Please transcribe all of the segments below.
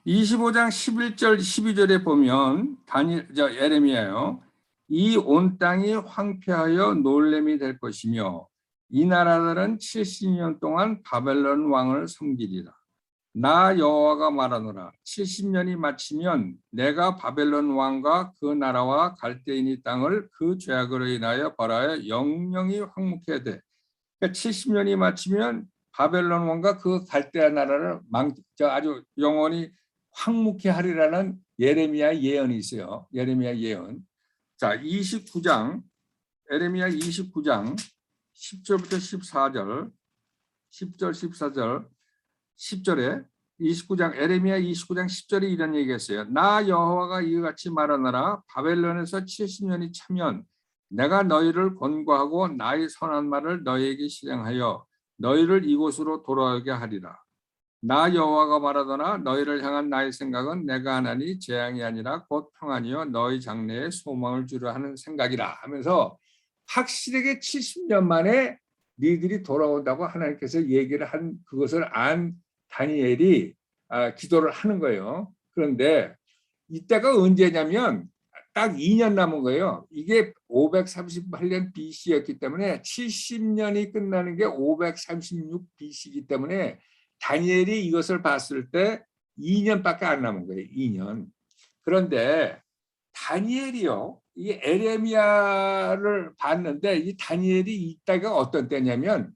25장 11절 12절에 보면 에레미야요. 이 온 땅이 황폐하여 놀램이 될 것이며 이 나라들은 70년 동안 바벨론 왕을 섬기리라. 나 여호와가 말하노라. 70년이 마치면 내가 바벨론 왕과 그 나라와 갈대인이 땅을 그 죄악으로 인하여 벌하여 영영이 황무케 돼. 그러니까 70년이 마치면 바벨론 왕과 그 갈대아 나라를 아주 영원히 황무케 하리라는 예레미야 예언이 있어요. 예레미야 예언. 자, 29장 에레미야 29장 10절부터 14절 10절 14절 10절에 29장 에레미야 29장 10절에 이런 얘기했어요. 나 여호와가 이와 같이 말하노라. 바벨론에서 70년이 차면 내가 너희를 권고하고 나의 선한 말을 너희에게 실행하여 너희를 이곳으로 돌아오게 하리라. 나 여호와가 말하더나 너희를 향한 나의 생각은 내가 하나니 재앙이 아니라 곧 평안이요 너희 장래에 소망을 주려 하는 생각이라 하면서 확실하게 70년 만에 니들이 돌아온다고 하나님께서 얘기를 한 그것을 안 다니엘이 기도를 하는 거예요. 그런데 이때가 언제냐면 딱 2년 남은 거예요. 이게 538년 BC였기 때문에 70년이 끝나는 게 536 BC이기 때문에 다니엘이 이것을 봤을 때 2년밖에 안 남은 거예요. 2년. 그런데 다니엘이요. 이 에레미야를 봤는데 이 다니엘이 이때가 어떤 때냐면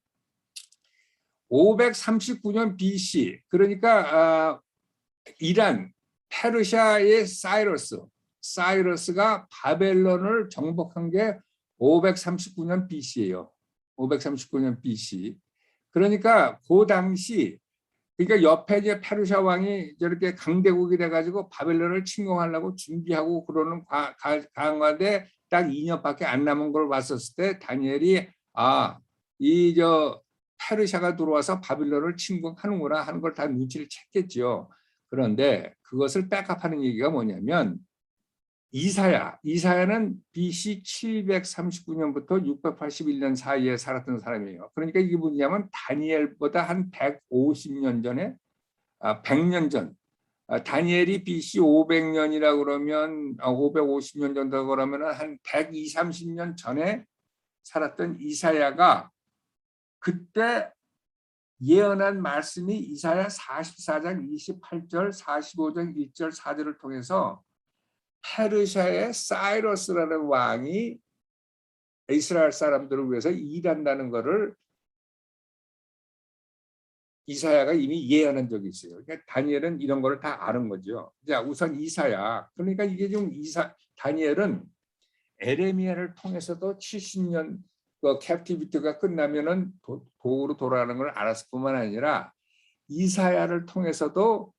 539년 BC 그러니까 이란 페르시아의 사이러스가 바벨론을 정복한 게 539년 BC예요. 539년 BC. 그러니까 그 당시 그러니까 옆에 이제 페르시아 왕이 저렇게 강대국이 돼가지고 바벨론을 침공하려고 준비하고 그러는 가운데 딱 2년밖에 안 남은 걸 봤었을 때 다니엘이 페르시아가 들어와서 바벨론을 침공하는구나 하는 걸 다 눈치를 챘겠죠. 그런데 그것을 백업하는 얘기가 뭐냐면 이사야는 BC 739년부터 681년 사이에 살았던 사람이에요. 그러니까 이게 뭐냐면 다니엘보다 한 150년 전에 100년 전 다니엘이 BC 500년이라고 그러면 550년 정도 그러면 한 120, 30년 전에 살았던 이사야가 그때 예언한 말씀이 이사야 44장 28절 45장 1절 4절을 통해서 페르시아의 사이러스라는 왕이 이스라엘 사람들을 위해서 일한다는 것을 이사야가 이미 예언한 적이 있어요. 그러니까 다니엘은 이런 거를 다 아는 거죠. 자, 우선 이사야. 그러니까 이게 좀 다니엘은 에레미야를 통해서도 70년 캡티비티가 끝나면은 도구로 돌아가는 걸 알았을 뿐만 아니라 이사야를 통해서도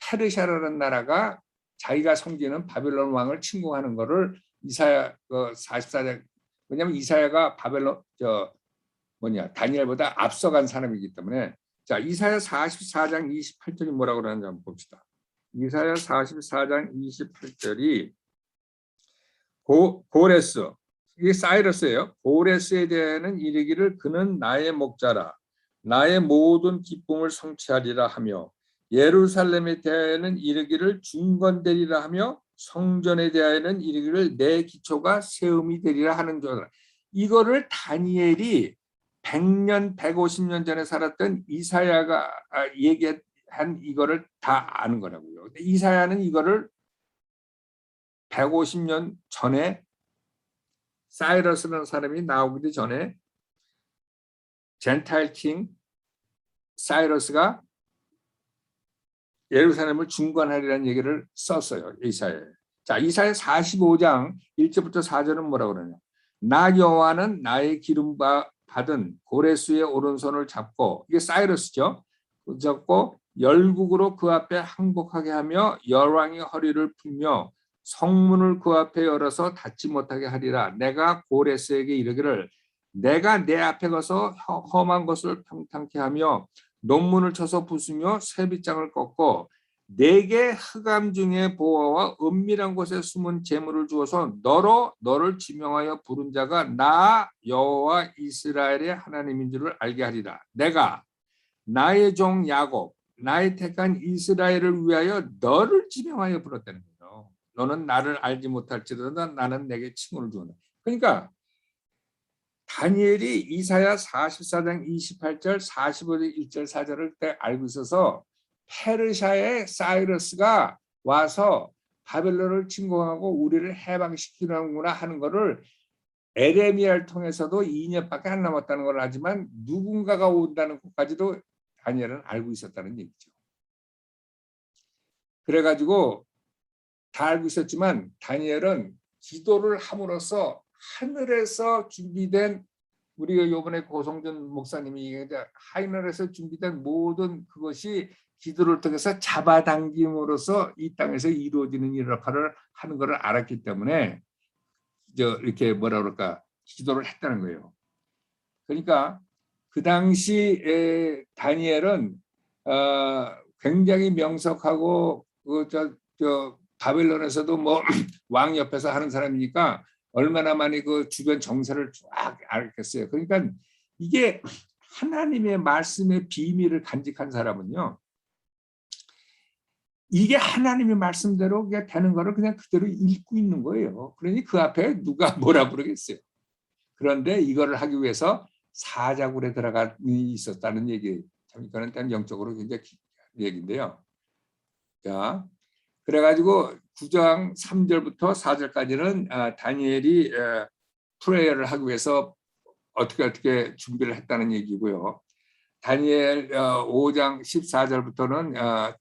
페르시아라는 나라가 자기가 섬기는 바벨론 왕을 침공하는 거를 이사야 44장 왜냐하면 이사야가 다니엘보다 앞서간 사람이기 때문에 자 이사야 44장 28절이 뭐라고 그러는지 한번 봅시다. 이사야 44장 28절이 고레스 이게 사이러스예요. 고레스에 대해는 이르기를 그는 나의 목자라 나의 모든 기쁨을 성취하리라 하며 예루살렘에 대하여는 이르기를 중건되리라 하며 성전에 대하여는 이르기를 내 기초가 세움이 되리라 하는 줄. 이거를 다니엘이 100년, 150년 전에 살았던 이사야가 얘기한 이거를 다 아는 거라고요. 이사야는 이거를 150년 전에 사이러스라는 사람이 나오기도 전에 젠타일 킹 사이러스가 예루살렘을 중건하리라는 얘기를 썼어요. 이사야에. 자, 이사야 45장 1절부터 4절은 뭐라고 그러냐. 나 여호와는 나의 기름 받은 고레스의 오른손을 잡고 이게 사이러스죠. 잡고 열국으로 그 앞에 항복하게 하며 열왕의 허리를 풀며 성문을 그 앞에 열어서 닫지 못하게 하리라. 내가 고레스에게 이르기를 내가 내 앞에 가서 험한 것을 평탄케 하며 논문을 쳐서 부수며 쇠빗장을 꺾고 내게 흑암 중에 보화와 은밀한 곳에 숨은 재물을 주어서 너를 지명하여 부른 자가 나 여호와 이스라엘의 하나님인 줄을 알게 하리라. 내가 나의 종 야곱 나의 택한 이스라엘을 위하여 너를 지명하여 불렀다는 거예요. 너는 나를 알지 못할지라도 나는 내게 칭호를 주었다. 그러니까 다니엘이 이사야 44장 28절 45절 1절 4절을 때 알고 있어서 페르시아의 사이러스가 와서 바벨론을 침공하고 우리를 해방시키는구나 하는 것을 에레미야를 통해서도 2년밖에 안 남았다는 걸 하지만 누군가가 온다는 것까지도 다니엘은 알고 있었다는 얘기죠. 그래가지고 다 알고 있었지만 다니엘은 기도를 함으로써 하늘에서 준비된 우리가 이번에 고성준 목사님이 하늘에서 준비된 모든 그것이 기도를 통해서 잡아당김으로써 이 땅에서 이루어지는 역할을 하는 것을 알았기 때문에 이렇게 뭐라 그럴까 기도를 했다는 거예요. 그러니까 그 당시 다니엘은 굉장히 명석하고 바벨론에서도 뭐 왕 옆에서 하는 사람이니까 얼마나 많이 그 주변 정세를 쫙 알겠어요. 그러니까 이게 하나님의 말씀의 비밀을 간직한 사람은요. 이게 하나님의 말씀대로 되는 거를 그냥 그대로 읽고 있는 거예요. 그러니 그 앞에 누가 뭐라 그러겠어요. 그런데 이거를 하기 위해서 사자굴에 들어가 있었다는 얘기. 참 이거는 영적으로 굉장히 얘기인데요. 자, 그래가지고 9장 3절부터 4절까지는 다니엘이 프레이어를 하기 위해서 어떻게 준비를 했다는 얘기고요. 다니엘 5장 14절부터는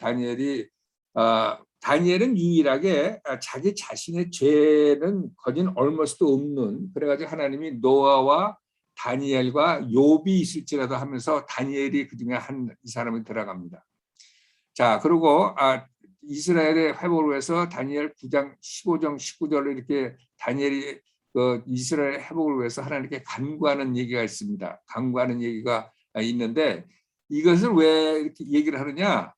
다니엘은 유일하게 자기 자신의 죄는 거진 almost 없는 그래가지고 하나님이 노아와 다니엘과 욥이 있을지라도 하면서 다니엘이 그중에 이 사람이 들어갑니다. 자, 그리고 이스라엘의 회복을 위해서 다니엘 9장 15장 19절을 이렇게 다니엘이 그 이스라엘 회복을 위해서 하나님께 간구하는 얘기가 있습니다. 간구하는 얘기가 있는데 이것을 왜 이렇게 얘기를 하느냐?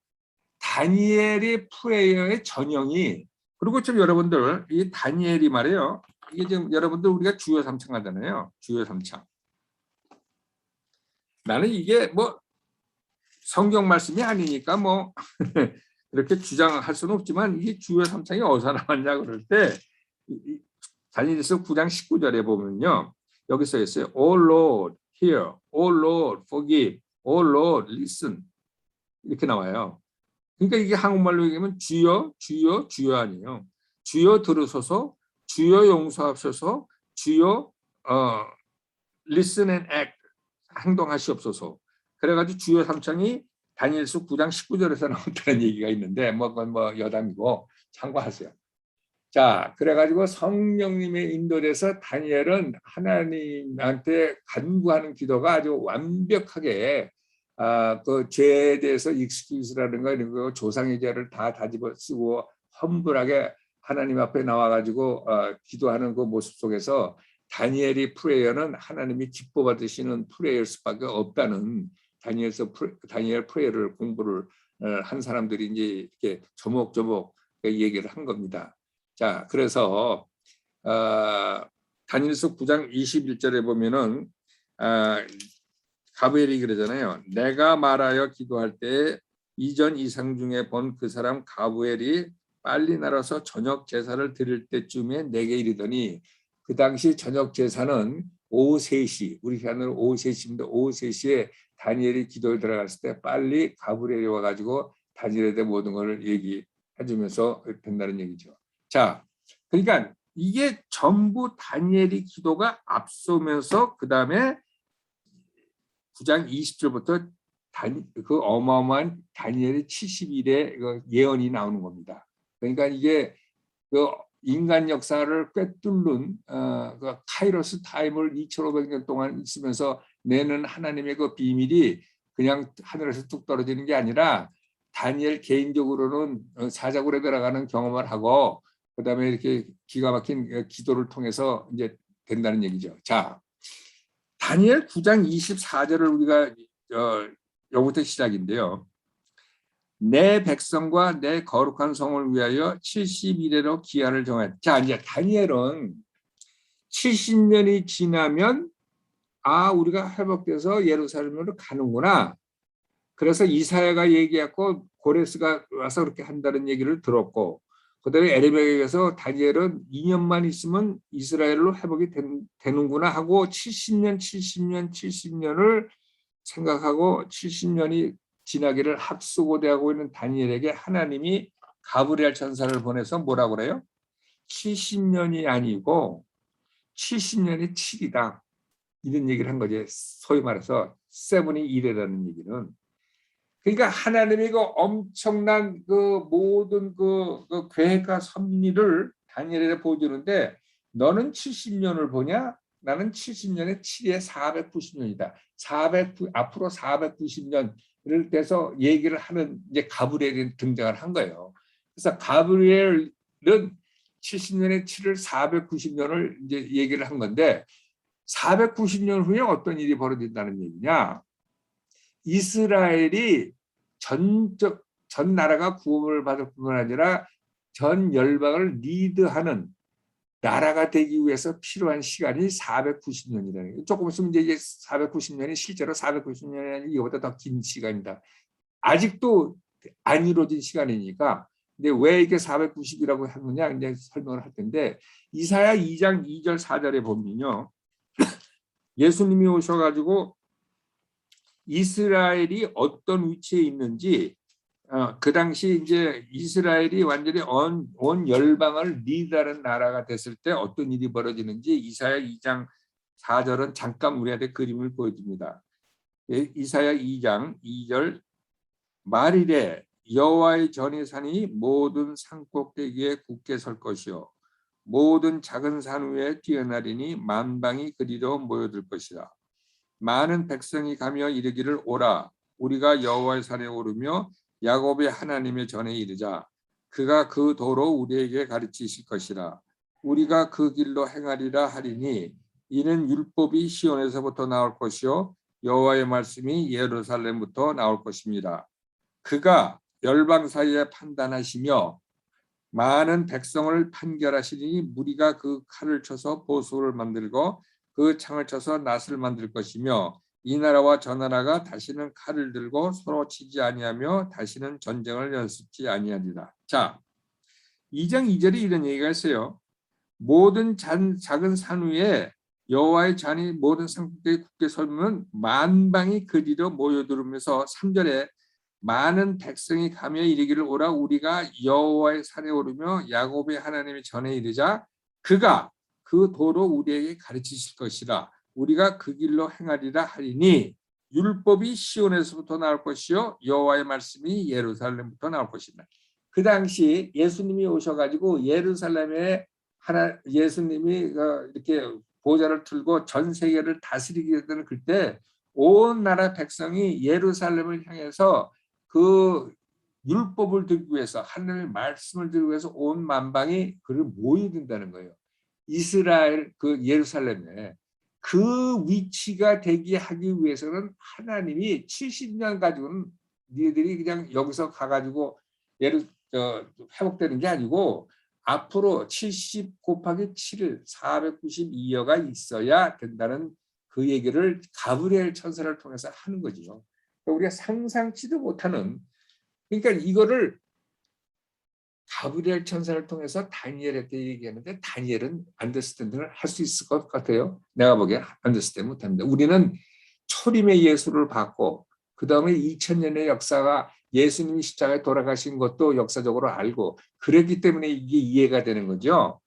다니엘의 프레이어의 전형이 그리고 좀 여러분들 이 다니엘이 말이에요. 이게 지금 여러분들 우리가 주요 3창 하잖아요. 주요 3창. 나는 이게 뭐 성경 말씀이 아니니까 뭐 이렇게 주장할 수는 없지만 이게 주요 3창이 어디서 나왔냐 그럴 때 다니엘서 9장 19절에 보면요. 여기 써 있어요. O Lord, hear. O Lord, forgive. O Lord, listen. 이렇게 나와요. 그러니까 이게 한국말로 얘기하면 주여, 주여, 주여 아니에요. 주여 들으소서, 주여 용서하소서, 주여 listen and act. 행동하시옵소서. 그래가지고 주요 3창이 다니엘서 9장 19절에서 나온다는 얘기가 있는데 뭐 여담이고 참고하세요. 자, 그래가지고 성령님의 인도에서 다니엘은 하나님한테 간구하는 기도가 아주 완벽하게 그 죄에 대해서 익스큐즈라든가 이런 거 조상의 죄를 다 다집어 쓰고 험불하게 하나님 앞에 나와가지고 기도하는 그 모습 속에서 다니엘이 프레이어는 하나님이 기뻐 받으시는 프레이어일 수밖에 없다는 다니엘 프레이어를 공부를 한 사람들이 이제 이렇게 조목조목 얘기를 한 겁니다. 자, 그래서 다니엘서 9장 21절에 보면은 가브리엘이 그러잖아요. 내가 말하여 기도할 때 이전 이상 중에 본 그 사람 가브리엘이 빨리 날아서 저녁 제사를 드릴 때쯤에 내게 이르더니 그 당시 저녁 제사는 오후 3시, 우리 시간으로 오후 3시인데 오후 3시에 다니엘이 기도에 들어갔을 때 빨리 가브리엘이 와가지고 다니엘에 대한 모든 걸 얘기해 주면서 된다는 얘기죠. 자, 그러니까 이게 전부 다니엘이 기도가 앞서면서 그 다음에 9장 20절부터 그 어마어마한 다니엘의 70일의 예언이 나오는 겁니다. 그러니까 이게 그 인간 역사를 꿰뚫는 그 카이로스 타임을 2500년 동안 있으면서 내는 하나님의 그 비밀이 그냥 하늘에서 뚝 떨어지는 게 아니라 다니엘 개인적으로는 사자굴에 들어가는 경험을 하고 그다음에 이렇게 기가 막힌 기도를 통해서 이제 된다는 얘기죠. 자, 다니엘 9장 24절을 우리가 여기부터 시작인데요. 내 백성과 내 거룩한 성을 위하여 70일에로 기한을 정하였다. 자, 이제 다니엘은 70년이 지나면 우리가 회복돼서 예루살렘으로 가는구나. 그래서 이사야가 얘기했고 고레스가 와서 그렇게 한다는 얘기를 들었고, 그다음에 에레미야에서 다니엘은 2년만 있으면 이스라엘로 회복이 되는구나 하고 70년을 생각하고 70년이 지나기를 합수고대하고 있는 다니엘에게 하나님이 가브리엘 천사를 보내서 뭐라고 그래요? 70년이 아니고 70년이 7이다. 이런 얘기를 한 거지. 소위 말해서 7이 1이라는 얘기는. 그러니까 하나님이 그 엄청난 그 모든 그 계획과 섭리를 다니엘에 보여주는데, 너는 70년을 보냐? 나는 70년에 7에 490년이다. 앞으로 490년을 돼서 얘기를 하는 이제 가브리엘이 등장을 한 거예요. 그래서 가브리엘은 70년에 7을 490년을 이제 얘기를 한 건데, 490년 후에 어떤 일이 벌어진다는 얘기냐? 이스라엘이 전 나라가 구원을 받을 뿐만 아니라 전 열방을 리드하는 나라가 되기 위해서 필요한 시간이 490년이라는 거예요. 조금 있으면 이제 490년이 실제로 490년이 아니라 이거보다 더 긴 시간이다. 아직도 안 이루어진 시간이니까. 근데 왜 이게 490이라고 하느냐 이제 설명을 할 텐데, 이사야 2장 2절 4절에 보면요, 예수님이 오셔가지고 이스라엘이 어떤 위치에 있는지, 그 당시 이제 이스라엘이 완전히 온 열방을 리드하는 나라가 됐을 때 어떤 일이 벌어지는지 이사야 2장 4절은 잠깐 우리한테 그림을 보여줍니다. 이사야 2장 2절, 말이래 여호와의 전의 산이 모든 산 꼭대기에 굳게 설 것이요 모든 작은 산 위에 뛰어나리니 만방이 그리로 모여들 것이다. 많은 백성이 가며 이르기를 오라, 우리가 여호와의 산에 오르며 야곱의 하나님의 전에 이르자. 그가 그 도로 우리에게 가르치실 것이라. 우리가 그 길로 행하리라 하리니 이는 율법이 시온에서부터 나올 것이요 여호와의 말씀이 예루살렘부터 나올 것입니다. 그가 열방 사이에 판단하시며 많은 백성을 판결하시니 무리가 그 칼을 쳐서 보수를 만들고 그 창을 쳐서 낫을 만들 것이며 이 나라와 저 나라가 다시는 칼을 들고 서로 치지 아니하며 다시는 전쟁을 연습지 아니하리라. 자, 2장 2절에 이런 얘기가 있어요. 모든 작은 산 위에 여호와의 잔이 모든 산꼭대기에 굳게 서면 만방이 그리로 모여들으면서 3절에 많은 백성이 가며 이르기를 오라, 우리가 여호와의 산에 오르며 야곱의 하나님의 전에 이르자. 그가 그 도로 우리에게 가르치실 것이라. 우리가 그 길로 행하리라 하리니 율법이 시온에서부터 나올 것이요 여호와의 말씀이 예루살렘부터 나올 것이다. 그 당시 예수님이 오셔가지고 예루살렘에 예수님이 이렇게 보좌를 틀고 전 세계를 다스리게 되는 그때 온 나라 백성이 예루살렘을 향해서 그 율법을 듣기 위해서, 하나님의 말씀을 듣기 위해서 온 만방이 그를 모여든다는 거예요. 이스라엘 그 예루살렘에 그 위치가 되게 하기 위해서는 하나님이 70년 가지고는 니들이 그냥 여기서 가가지고 회복되는 게 아니고 앞으로 70 곱하기 7을 492여가 있어야 된다는 그 얘기를 가브리엘 천사를 통해서 하는 거죠. 우리가 상상치도 못하는, 그러니까 이거를 가브리엘 천사를 통해서 다니엘한테 얘기하는데 다니엘은 안더스탠딩을 할 수 있을 것 같아요. 내가 보기에 안더스탠딩 못합니다. 우리는 초림의 예수를 받고 그 다음에 2000년의 역사가 예수님이 십자가에 돌아가신 것도 역사적으로 알고 그랬기 때문에 이게 이해가 되는 거죠.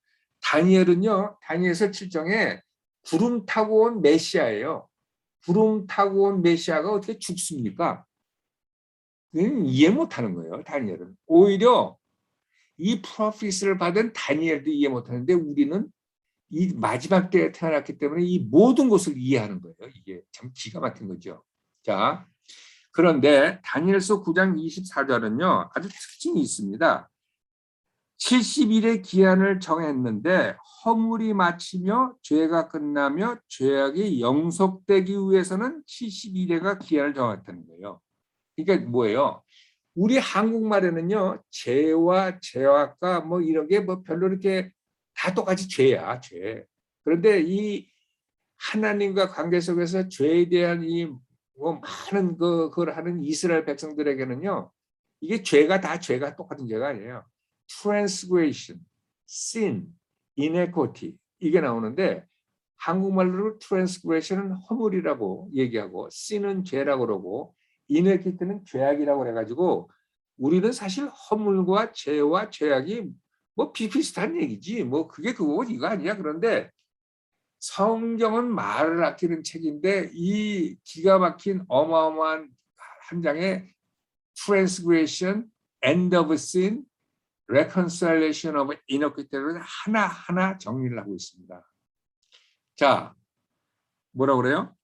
다니엘은요, 다니엘서 7장에 구름 타고 온 메시아예요. 구름 타고 온 메시아가 어떻게 죽습니까? 그건 이해 못하는 거예요. 다니엘은 오히려 이 프로피스를 받은 다니엘도 이해 못하는데 우리는 이 마지막 때에 태어났기 때문에 이 모든 것을 이해하는 거예요. 이게 참 기가 막힌 거죠. 자, 그런데 다니엘서 9장 24절은요 아주 특징이 있습니다. 70일의 기한을 정했는데 허물이 마치며 죄가 끝나며 죄악이 영속되기 위해서는 70일의가 기한을 정했다는 거예요. 그러니까 뭐예요? 우리 한국말에는요 죄와 죄악과 뭐 이런 게 뭐 별로 이렇게 다 똑같이 죄야, 죄. 그런데 이 하나님과 관계 속에서 죄에 대한 이 뭐 많은 그걸 하는 이스라엘 백성들에게는요, 이게 죄가 똑같은 죄가 아니에요. transgression, sin, inequity 이게 나오는데 한국말로 transgression은 허물이라고 얘기하고 sin은 죄라고 그러고 inequity는 죄악이라고 그래가지고 우리는 사실 허물과 죄와 죄악이 뭐 비슷한 얘기지 뭐 그게 그거고 이거 아니야. 그런데 성경은 말을 아끼는 책인데 이 기가 막힌 어마어마한 한 장의 transgression, end of sin, reconciliation of inequity를 하나하나 정리를 하고 있습니다. 자, 뭐라 그래요?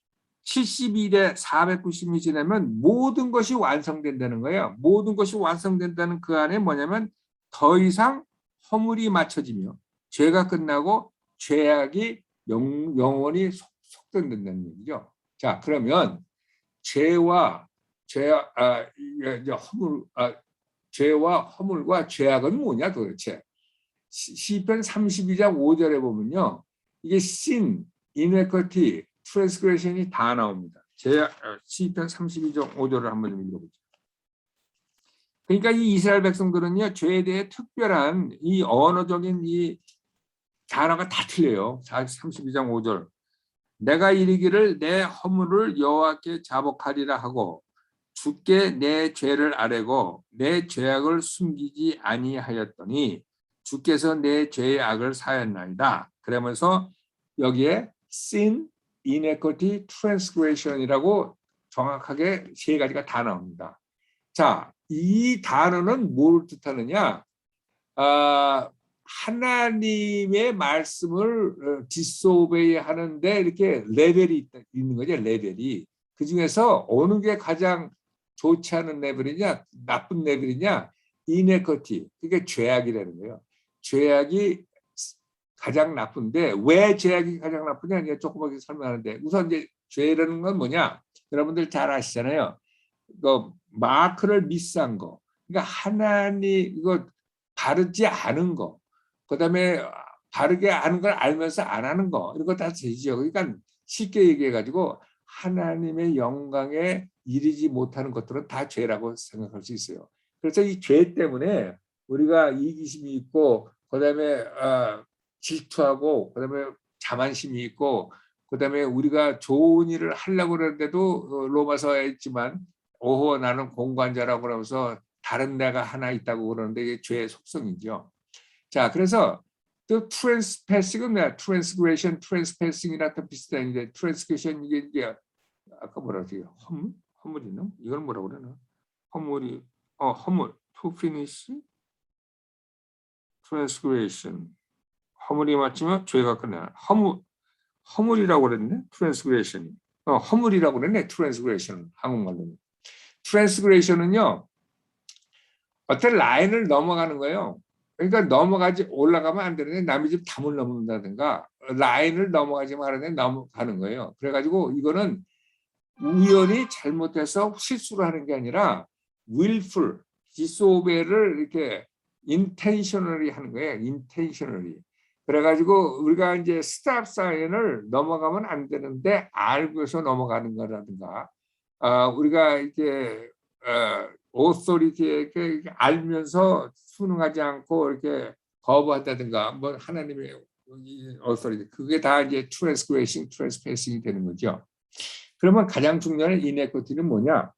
72대 490이 지나면 모든 것이 완성된다는 거예요. 모든 것이 완성된다는 그 안에 뭐냐면 더 이상 허물이 맞춰지며 죄가 끝나고 죄악이 영원히 속전된다는 얘기죠. 자, 그러면 죄와 죄와 허물과 죄악은 뭐냐 도대체? 시편 32장 5절에 보면요. 이게 sin, inequity, transgression이 다 나옵니다. 시편 32장 5절을 한번 좀 읽어보죠. 그러니까 이 이스라엘 백성들은요. 죄에 대해 특별한 이 언어적인 이 단어가 다 틀려요. 32장 5절. 내가 이르기를 내 허물을 여호와께 자복하리라 하고 주께 내 죄를 아뢰고 내 죄악을 숨기지 아니하였더니 주께서 내 죄의 악을 사하였나이다. 그러면서 여기에 sin, inequity, transgression이라고 정확하게 세 가지가 다 나옵니다. 자, 이 단어는 뭘 뜻하느냐? 하나님의 말씀을 디스오베이 하는데 이렇게 레벨이 있는 거죠. 레벨이. 그 중에서 어느 게 가장 좋지 않은 레벨이냐, 나쁜 레벨이냐, 이네커티, 그게 죄악이라는 거예요. 죄악이 가장 나쁜데 왜 죄악이 가장 나쁘냐? 이제 조금밖에 설명하는데 우선 이제 죄라는 건 뭐냐? 여러분들 잘 아시잖아요. 그 마크를 미스한 거, 그러니까 하나님 이거 바르지 않은 거, 그다음에 바르게 하는 걸 알면서 안 하는 거, 이런 거 다 죄죠. 그러니까 쉽게 얘기해가지고 하나님의 영광에 이르지 못하는 것들은 다 죄라고 생각할 수 있어요. 그래서 이 죄 때문에 우리가 이기심이 있고, 그다음에 질투하고, 그다음에 자만심이 있고, 그다음에 우리가 좋은 일을 하려고 그러는데도 로마서에 있지만 오호 나는 공관자라고 그러면서 다른 데가 하나 있다고 그러는데 이게 죄의 속성이죠. 자, 그래서 또 트랜스패싱은 뭐야? 트랜스그레이션, 트랜스패싱이랑 또 비슷한데 트랜스그레이션 이게 아까 뭐라 그러지? 허물이나? 이건 뭐라고 그러나? 허물이 허물, to finish, transgression. 허물이 맞지만 죄가 끝나. 허물이라고 그랬네. 트랜스그레이션이. 허물이라고 그랬네. 트랜스그레이션 한국말로는. 트랜스그레이션은요. 어떤 라인을 넘어가는 거예요. 그러니까 올라가면 안 되는데 남의 집 담을 넘는다든가 라인을 넘어가지 말아야 넘어가는 거예요. 그래가지고 이거는 우연히 잘못해서 실수를 하는 게 아니라 willful, disobey를 이렇게 intentionally 하는 거예요. intentionally. 그래가지고 우리가 이제 스탑 사인을 넘어가면 안 되는데 알고서 넘어가는 거라든가 우리가 이렇게 오소리티에게 알면서 순응하지 않고 이렇게 거부한다든가 뭐 하나님의 오소리티 그게 다 이제 트랜스패싱이 되는 거죠. 그러면 가장 중요한 이네코티는 뭐냐?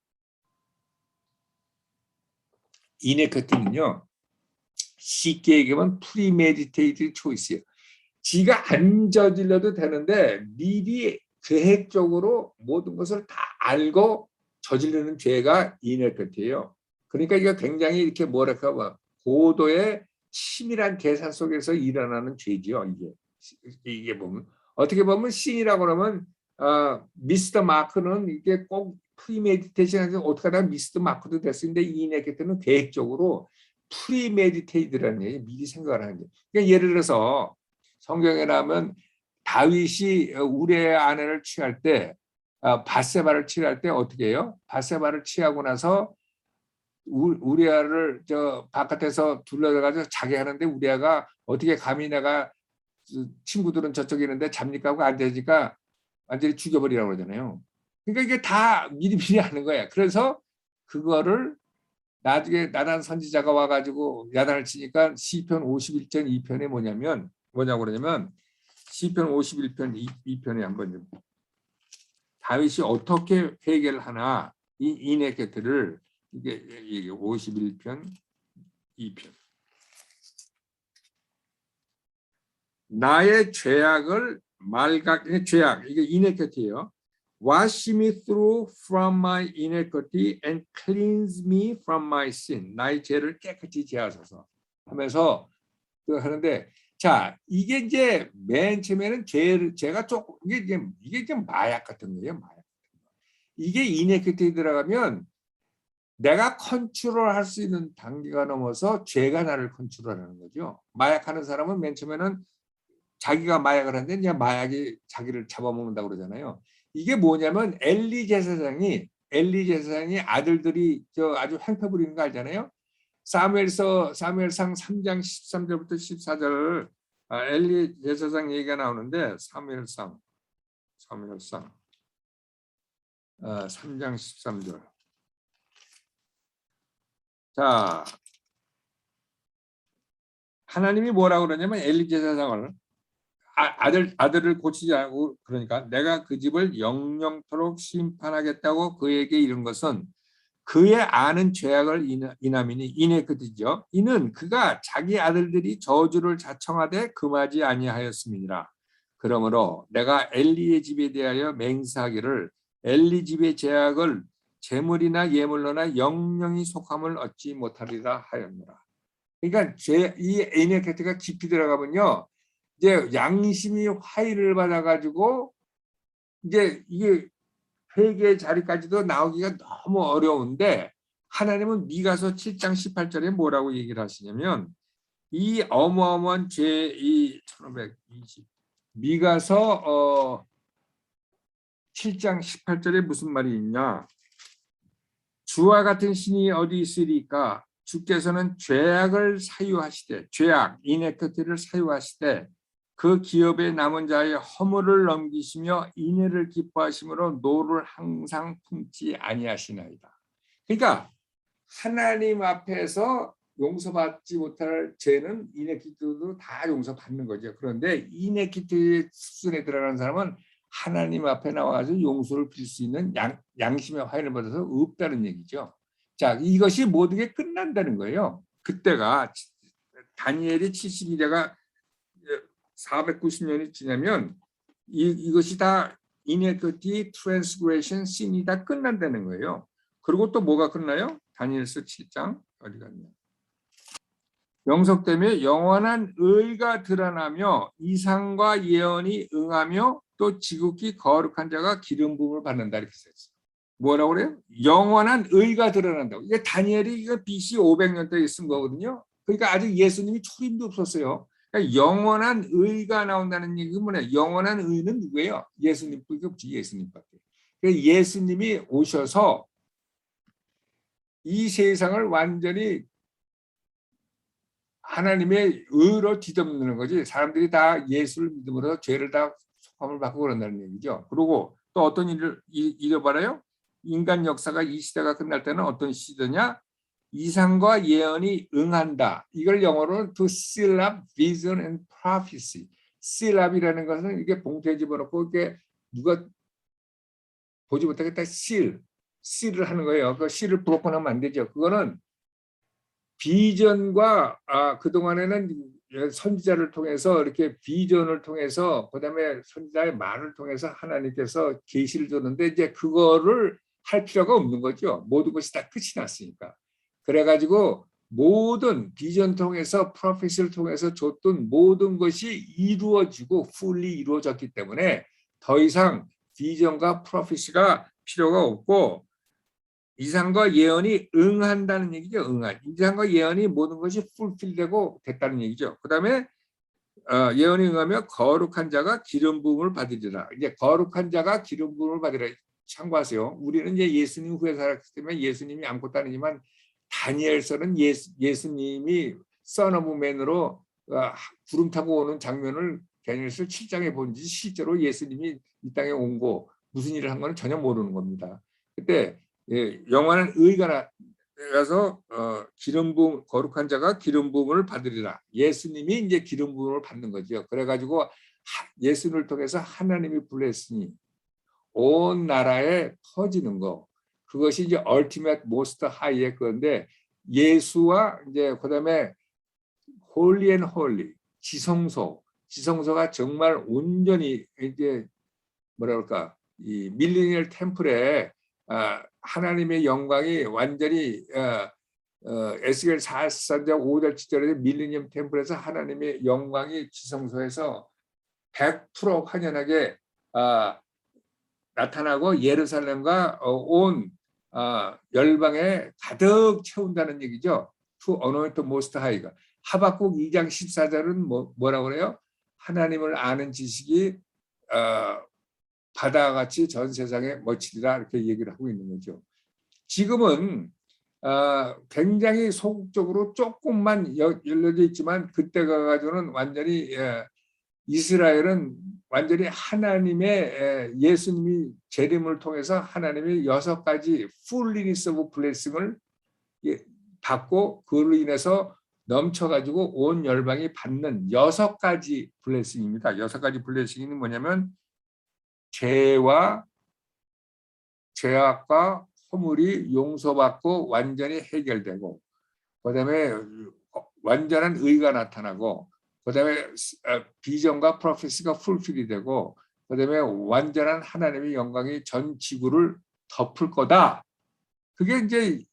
이네코티는요. 쉽게 얘기하면 프리메디테이티드 초이스예요. 지가 안 저질러도 되는데 미리 계획적으로 모든 것을 다 알고 저지르는 죄가 이네코티예요. 그러니까 이게 굉장히 이렇게 뭐랄까 고도의 치밀한 계산 속에서 일어나는 죄지요. 이게 보면 어떻게 보면 신이라고 그러면 미스터 마크는 이게 꼭 프리메디테이션에서 어떻게 하다 미스터 마크도 됐는데 이네코티는 계획적으로 프리메디테이드라는 얘기 미리 생각을 하는 거예요. 그러니까 예를 들어서 성경에 나오면 다윗이 우리의 아내를 취할 때 바세바를 취할 때 어떻게 해요? 바세바를 취하고 나서 우리아를 저 바깥에서 둘러가지고 자게 하는데 우리아가 어떻게 감히 내가 친구들은 저쪽에 있는데 잡니까 하고 앉아있으니까 완전히 죽여버리라고 그러잖아요. 그러니까 이게 다 미리미리 하는 거야. 그래서 그거를 나중에 나단 선지자가 와가지고 야단을 치니까 시편 51편 2편에 뭐냐고 그러냐면 시편 51편 2편에 한번 좀 다윗이 어떻게 회개를 하나 이 이네게트를 이게 51편 2편 나의 죄악을 죄악 이게 이네게트예요. Wash me through from my iniquity and cleanse me from my sin. 나의 죄를 깨끗이 제하소서 하면서 하는데 자 이게 이제 맨 처음에는 죄가 조금 이게 이제 마약 같은 거예요. 마약. 이게 이네큐티에 들어가면 내가 컨트롤할 수 있는 단계가 넘어서 죄가 나를 컨트롤하는 거죠. 마약하는 사람은 맨 처음에는 자기가 마약을 하는데 이제 마약이 자기를 잡아먹는다고 그러잖아요. 이게 뭐냐면 엘리 제사장이 아들들이 아주 행패 부리는 거 알잖아요. 사무엘상 3장 13절부터 14절 엘리 제사장 얘기가 나오는데 사무엘상 3장 13절. 자, 하나님이 뭐라고 그러냐면 엘리 제사장을 아들을 고치지 않고 그러니까 내가 그 집을 영영토록 심판하겠다고 그에게 이른 것은 그의 아는 죄악을 인함이니 이네크티죠. 이는 그가 자기 아들들이 저주를 자청하되 금하지 아니하였음이니라. 그러므로 내가 엘리의 집에 대하여 맹세하기를 엘리 집의 죄악을 재물이나 예물로나 영영이 속함을 얻지 못하리라 하였노라. 그러니까 이 이네크티가 깊이 들어가면요. 이제 양심이 화의를 받아가지고 이제 이게 회개의 자리까지도 나오기가 너무 어려운데 하나님은 미가서 7장 18절에 뭐라고 얘기를 하시냐면 이 어마어마한 죄, 1520 미가서 7장 18절에 무슨 말이 있냐. 주와 같은 신이 어디 있으리까. 주께서는 죄악을 사유하시되 죄악, 이네크티를 사유하시되 그 기업에 남은 자의 허물을 넘기시며 인애를 기뻐하심으로 노를 항상 품지 아니하시나이다. 그러니까 하나님 앞에서 용서받지 못할 죄는 이네키트도 다 용서받는 거죠. 그런데 이네키트의 수준에 들어가는 사람은 하나님 앞에 나와서 용서를 빌 수 있는 양심의 화해를 받아서 없다는 얘기죠. 자, 이것이 모든 게 끝난다는 거예요. 그때가 다니엘이 72대가 490년이 지나면 이것이 다 inequity, transgression, sin이 다 끝난다는 거예요. 그리고 또 뭐가 끝나요? 다니엘서 7장 어디 갔냐? 영속되며 영원한 의가 드러나며 이상과 예언이 응하며 또 지극히 거룩한 자가 기름 부음을 받는다 이렇게 썼어요. 뭐라고 그래요? 영원한 의가 드러난다고. 이게 다니엘이 이거 BC 500년대에 쓴 거거든요. 그러니까 아직 예수님이 초림도 없었어요. 그러니까 영원한 의가 나온다는 얘기가 뭐냐? 영원한 의는 누구예요? 예수님밖에 없지. 예수님밖에. 그러니까 예수님이 오셔서 이 세상을 완전히 하나님의 의로 뒤덮는 거지. 사람들이 다 예수를 믿음으로 죄를 다 속함을 받고 그런다는 얘기죠. 그리고 또 어떤 일을 잃어버려요? 인간 역사가 이 시대가 끝날 때는 어떤 시대냐? 이상과 예언이 응한다. 이걸 영어로는 to seal up vision and prophecy. seal up이라는 것은 이게 봉투에 집어넣고 이게 누가 보지 못하겠다 seal을 하는 거예요. 그 seal을 브로큰하면 안 되죠. 그거는 비전과 그동안에는 선지자를 통해서 이렇게 비전을 통해서 그다음에 선지자의 말을 통해서 하나님께서 계시를 줬는데 이제 그거를 할 필요가 없는 거죠. 모든 것이 다 끝이 났으니까. 그래가지고 모든 비전 통해서 프로페시를 통해서 줬던 모든 것이 이루어지고 fully 이루어졌기 때문에 더 이상 비전과 프로페시가 필요가 없고 이상과 예언이 응한다는 얘기죠. 이상과 예언이 모든 것이 풀필되고 됐다는 얘기죠. 그 다음에 예언이 응하며 거룩한 자가 기름 부음을 받으리라. 이제 거룩한 자가 기름 부음을 받으리라. 참고하세요. 우리는 이제 예수님 후에 살았기 때문에 예수님이 아무것도 아니지만 다니엘서는 예수님이 Son of Man으로 구름 타고 오는 장면을 다니엘서 7장에 본지 실제로 예수님이 이 땅에 온 거 무슨 일을 한 거는 전혀 모르는 겁니다. 그때 영원한 의가 나서 기름 부음 거룩한 자가 기름 부음을 받으리라. 예수님이 이제 기름 부음을 받는 거죠. 그래가지고 예수님을 통해서 하나님이 불렀으니 온 나라에 퍼지는 거. 그것이 이제 ultimate most high의 건데 예수와 이제 그다음에 holy and holy 지성소가 정말 온전히 이제 뭐라 그럴까 이 밀레니얼 템플에 하나님의 영광이 완전히 에스겔 44장 5절 7절에 밀레니엄 템플에서 하나님의 영광이 지성소에서 100% 환연하게 나타나고 예루살렘과 온 열방에 가득 채운다는 얘기죠. To anoint the most high가. 하박국 2장 14절은 뭐라고 그래요? 하나님을 아는 지식이 바다와 같이 전 세상에 멋지리라 이렇게 얘기를 하고 있는 거죠. 지금은 굉장히 소극적으로 조금만 열려져 있지만 그때 가가지고는 완전히 이스라엘은 완전히 하나님의 예수님이 재림을 통해서 하나님의 6가지 fullness of blessing을 받고 그로 인해서 넘쳐가지고 온 열방이 받는 6가지 블레싱입니다. 6가지 블레싱은 뭐냐면 죄악과 허물이 용서받고 완전히 해결되고 그다음에 완전한 의가 나타나고 그다음에 비전과 프로페시가 풀필이 되고 그다음에 완전한 하나님의 영광이 전 지구를 덮을 거다. 그게 이제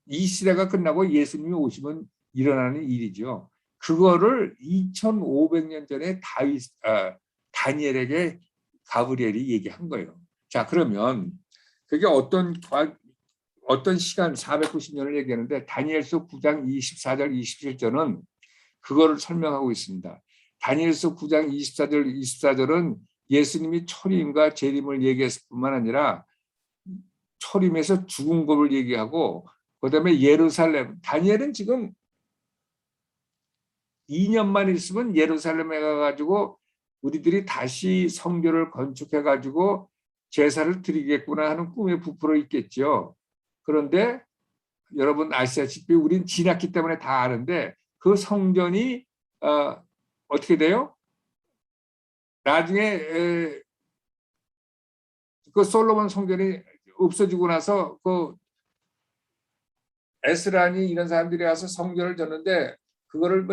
이 시대가 끝나고 예수님이 오시면 일어나는 일이죠. 그거를 2500년 전에 다니엘에게 가브리엘이 얘기한 거예요. 자, 그러면 그게 어떤 시간 490년을 얘기하는데 다니엘서 9장 24절 27절은 그거를 설명하고 있습니다. 다니엘서 9장 24절은 예수님이 초림과 재림을 얘기했을 뿐만 아니라 초림에서 죽은 것을 얘기하고 그다음에 예루살렘 다니엘은 지금 2년만 있으면 예루살렘에 가가지고 우리들이 다시 성전을 건축해가지고 제사를 드리겠구나 하는 꿈에 부풀어 있겠죠. 그런데 여러분 아시다시피 우린 지났기 때문에 다 아는데 그 성전이 어떻게 돼요? 나중에 그 솔로몬 성전이 없어지고 나서 그 에스라니 이런 사람들이 와서 성전을 졌는데 그거를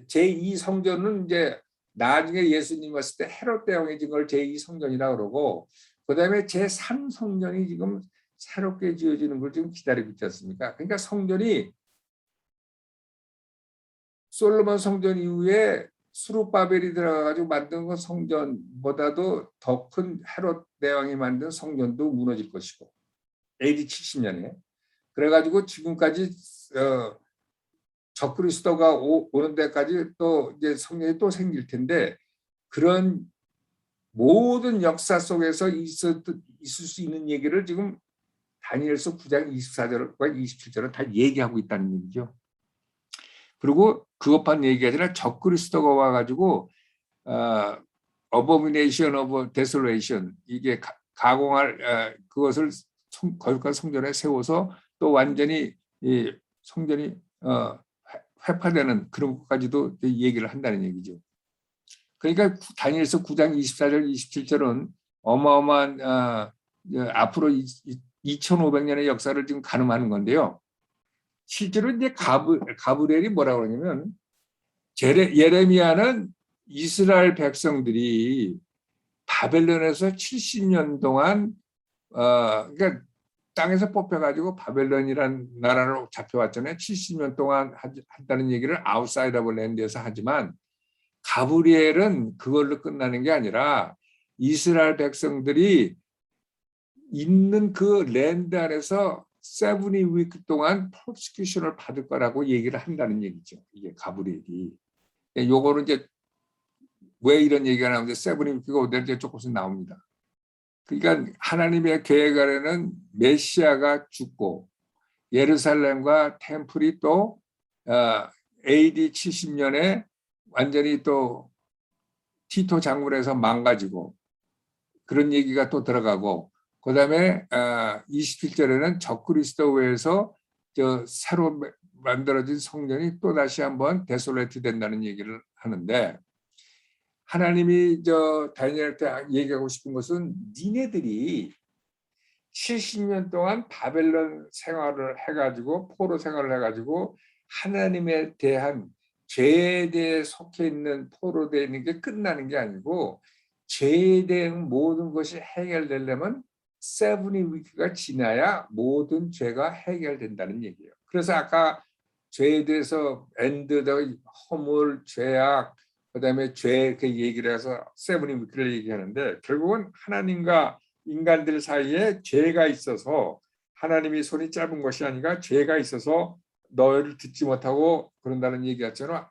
제2 성전은 이제 나중에 예수님 왔을 때 헤롯 대왕이 지은 걸 제2 성전이라고 그러고 그다음에 제3 성전이 지금 새롭게 지어지는 걸 지금 기다리고 있지 않습니까? 그러니까 성전이 솔로몬 성전 이후에 수룹바벨이 들어가가지고 만든 그 성전보다도 더 큰 헤롯 대왕이 만든 성전도 무너질 것이고 AD 70년에 그래가지고 지금까지 적그리스도가 오는 데까지 또 이제 성전이 또 생길 텐데 그런 모든 역사 속에서 있을 수 있는 얘기를 지금 다니엘서 9장 24절과 27절은 다 얘기하고 있다는 얘기죠. 그리고 그것만 얘기가 아니라 적그리스도가 와가지고 abomination of desolation 이게 가공할 그것을 거룩한 성전에 세워서 또 완전히 이 성전이 회파되는 그런 것까지도 얘기를 한다는 얘기죠. 그러니까 다니엘서 9장 24절 27절은 어마어마한 앞으로 2500년의 역사를 지금 가늠하는 건데요. 실제로 이제 가브리엘이 뭐라고 그러냐면 예레미야는 이스라엘 백성들이 바벨론에서 70년 동안 그러니까 땅에서 뽑혀가지고 바벨론이라는 나라로 잡혀왔잖아요. 70년 동안 한다는 얘기를 아웃사이드 오브 랜드에서 하지만 가브리엘은 그걸로 끝나는 게 아니라 이스라엘 백성들이 있는 그 랜드 안에서 70 위크 동안 퍼시큐션을 받을 거라고 얘기를 한다는 얘기죠. 이게 가브리엘이. 요거는 이제 왜 이런 얘기가 나오는데 70 위크가 어디에 조금씩 나옵니다. 그러니까 하나님의 계획 아래는 메시아가 죽고 예루살렘과 템플이 또 AD 70년에 완전히 또 티토 장군에서 망가지고 그런 얘기가 또 들어가고 그다음에 27절에는 적그리스도에서 새로 만들어진 성전이 또 다시 한번 데솔레이트 된다는 얘기를 하는데 하나님이 다니엘한테 얘기하고 싶은 것은 니네들이 70년 동안 바벨론 생활을 해가지고 포로 생활을 해가지고 하나님에 대한 죄에 대해 속해 있는 포로 되어 있는 게 끝나는 게 아니고 죄에 대한 모든 것이 해결되려면 세븐이 위크가 지나야 모든 죄가 해결된다는 얘기예요. 그래서 아까 죄에 대해서 엔드, 허물, 죄악, 그다음에 죄 그 얘기를 해서 세븐이 위크를 얘기하는데 결국은 하나님과 인간들 사이에 죄가 있어서 하나님이 손이 짧은 것이 아니라 죄가 있어서 너를 듣지 못하고 그런다는 얘기 같잖아.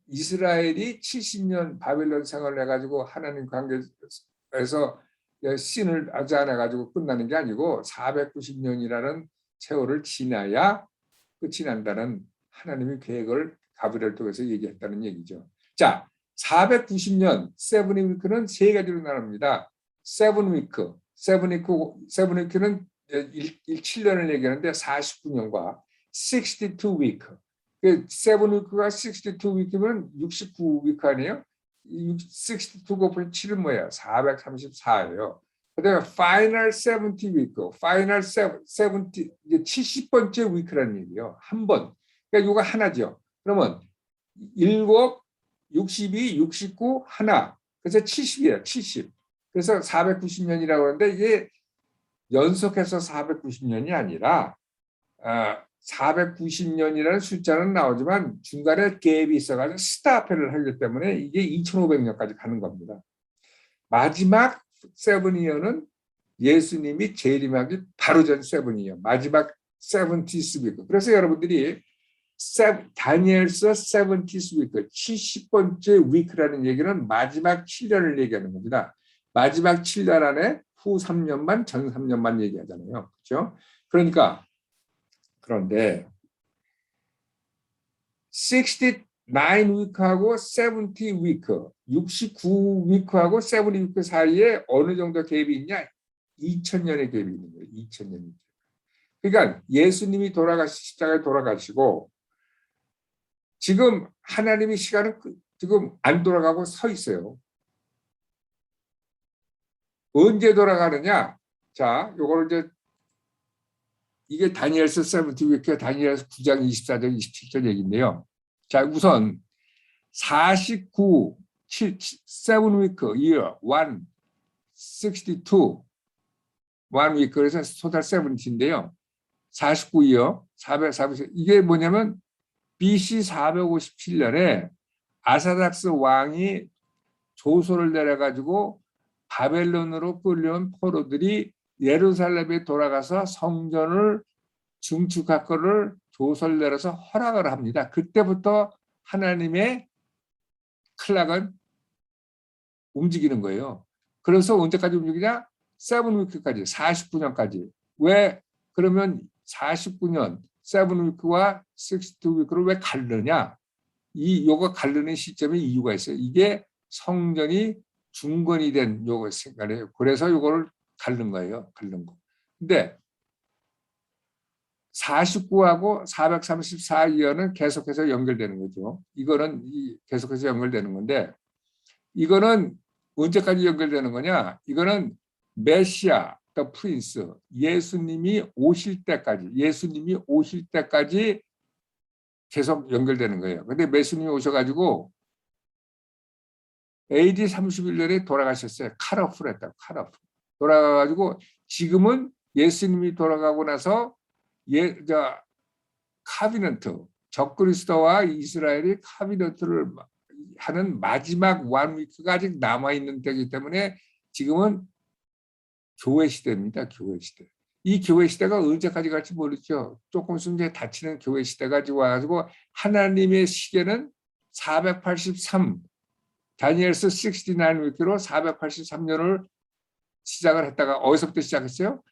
이스라엘이 70년 바벨론 생활을 해가지고 하나님 관계에서 신을 하지 않아가지고 끝나는 게 아니고 490년이라는 세월을 지나야 끝이 난다는 하나님의 계획을 가브리엘을 통해서 얘기했다는 얘기죠. 자, 490년 세븐 위크는 세 가지로 나눕니다. 세븐 위크는 7년을 얘기하는데 49년과 62 위크. 세븐 위크가 62 위크면 69 위크 아니에요? 62 곱하기 7은 뭐예요? 434예요. 그다음에 파이널 70 위크, 파이널 70 70번째 위크라는 얘기예요. 한 번. 그러니까 이거 하나죠. 그러면 7, 62, 69 하나. 그래서 70이에요. 70. 그래서 490년이라고 하는데 이게 연속해서 490년이 아니라 490년이라는 숫자는 나오지만 중간에 갭이 있어가지고 스타펠을 하기 때문에 이게 2500년까지 가는 겁니다. 마지막 세븐이어는 예수님이 재림하기 바로 전 세븐이어. 마지막 세븐티스 위크. 그래서 여러분들이 다니엘서 세븐티스 위크, 70번째 위크라는 얘기는 마지막 7년을 얘기하는 겁니다. 마지막 7년 안에 후 3년만, 전 3년만 얘기하잖아요. 그렇죠? 그러니까 그런데 69 위크하고 70 위크, 69 위크하고 70 위크 사이에 어느 정도 갭이 있냐? 2000년의 갭이 있는 거예요. 2000년. 그러니까 예수님이 십자가에 돌아가시고 지금 하나님의 시간은 지금 안 돌아가고 서 있어요. 언제 돌아가느냐? 자, 요거를 이제 이게 다니엘서 70 위크, 다니엘서 9장 24절, 27절 얘기인데요. 자, 우선 49, 7 위크, year, 1, 62, 1 위크, 그래서 토탈 70인데요. 49이요. 440, 이게 뭐냐면 BC 457년에 아사닥스 왕이 조소를 내려가지고 바벨론으로 끌려온 포로들이 예루살렘에 돌아가서 성전을 증축할 것을 조서를 내려서 허락을 합니다. 그때부터 하나님의 클락은 움직이는 거예요. 그래서 언제까지 움직이냐? 7위크까지, 49년까지. 왜 그러면 49년 7위크와 62위크를 왜 가르느냐? 요거 가르는 시점에 이유가 있어요. 이게 성전이 중건이 된 요거 생각이에요. 그래서 요거를 가른 거예요. 가른 거. 근데 49하고 434년은 계속해서 연결되는 거죠. 이거는 계속해서 연결되는 건데 이거는 언제까지 연결되는 거냐? 이거는 메시아, 더 프린스, 예수님이 오실 때까지 계속 연결되는 거예요. 근데 예수님이 오셔가지고 AD 31년에 돌아가셨어요. 컷오프 했다고, 컷오프. 돌아가가지고 지금은 예수님이 돌아가고 나서 카비넌트, 적그리스도와 이스라엘이 카비넌트를 하는 마지막 원 위크가 아직 남아있는 때이기 때문에 지금은 교회 시대입니다. 교회 시대. 이 교회 시대가 언제까지 갈지 모르죠. 조금 있으면 이제 닫히는 교회 시대가 와가지고 하나님의 시계는 483, 다니엘서 69 위크로 483년을 시작을 했다가 어디서부터 시작했어요?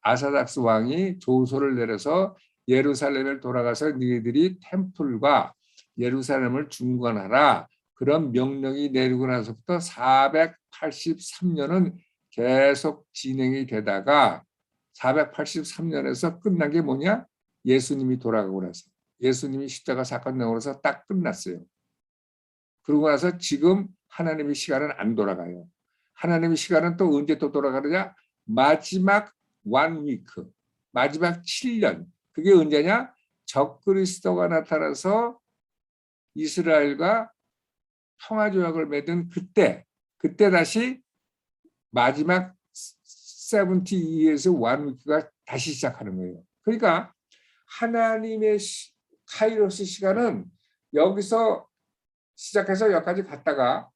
아사닥스 왕이 조소를 내려서 예루살렘을 돌아가서 너희들이 템플과 예루살렘을 중건하라. 그런 명령이 내리고 나서부터 483년은 계속 진행이 되다가 483년에서 끝난 게 뭐냐? 예수님이 돌아가고 나서 예수님이 십자가 사건 내고서 딱 끝났어요. 그러고 나서 지금 하나님의 시간은 안 돌아가요. 하나님의 시간은 또 언제 또 돌아가느냐? 마지막 one week, 마지막 7년. 그게 언제냐? 적그리스도가 나타나서 이스라엘과 평화조약을 맺은 그때 다시 마지막 70years one week가 다시 시작하는 거예요. 그러니까 하나님의 카이로스 시간은 여기서 시작해서 여기까지 갔다가